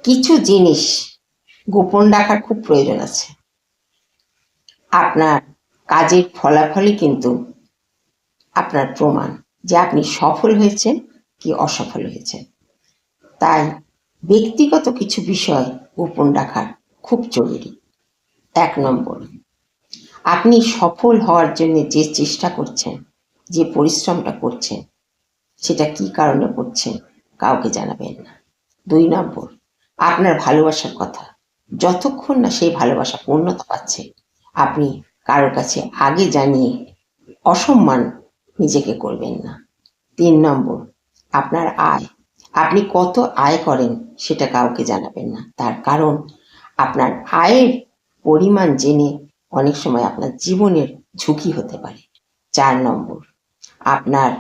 কিছু জিনিস গোপন রাখার খুব প্রয়োজন আছে। আপনার কাজের ফলাফলই কিন্তু আপনার প্রমাণ যে আপনি সফল হয়েছেন কি অসফল হয়েছেন। তাই ব্যক্তিগত কিছু বিষয় গোপন রাখার খুব জরুরি। 1 নম্বর, আপনি সফল হওয়ার জন্য যে চেষ্টা করছেন, যে পরিশ্রমটা করছেন, সেটা কি কারণে করছেন কাউকে জানাবেন না। 2 নম্বর, আপনার ভালোবাসার কথা যতক্ষণ না সেই ভালোবাসা পূর্ণতা পাচ্ছে আপনি কারোর কাছে আগে জানিয়ে অসম্মান নিজেকে করবেন না। 3 নম্বর, আপনার আয়, আপনি কত আয় করেন সেটা কাউকে জানাবেন না। তার কারণ আপনার আয়ের পরিমাণ জেনে অনেক সময় আপনার জীবনের ঝুঁকি হতে পারে। 4 নম্বর, আপনার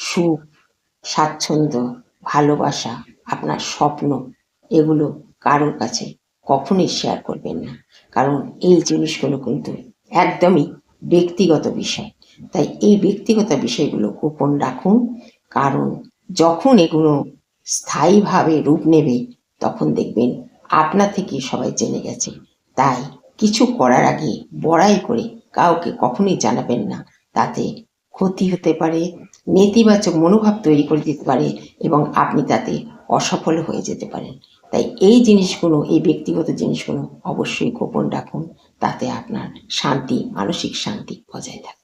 সুখ, স্বাচ্ছন্দ্য, ভালোবাসা, আপনার স্বপ্ন এগুলো কারোর কাছে কখনোই শেয়ার করবেন না। কারণ এই জিনিসগুলো কিন্তু একদমই ব্যক্তিগত বিষয়। তাই এই ব্যক্তিগত বিষয়গুলো গোপন রাখুন। কারণ যখন এগুলো স্থায়ীভাবে রূপ নেবে তখন দেখবেন আপনা থেকে সবাই জেনে গেছে। তাই কিছু করার আগে বড়াই করে কাউকে কখনোই জানাবেন না। তাতে ক্ষতি হতে পারে, নেতিবাচক মনোভাব তৈরি করে দিতে পারে এবং আপনি তাতে অসফল হয়ে যেতে পারেন। তাই এই জিনিসগুলো, এই ব্যক্তিগত জিনিসগুলো অবশ্যই গোপন রাখুন। তাতে আপনার শান্তি, মানসিক শান্তি বজায় থাকে।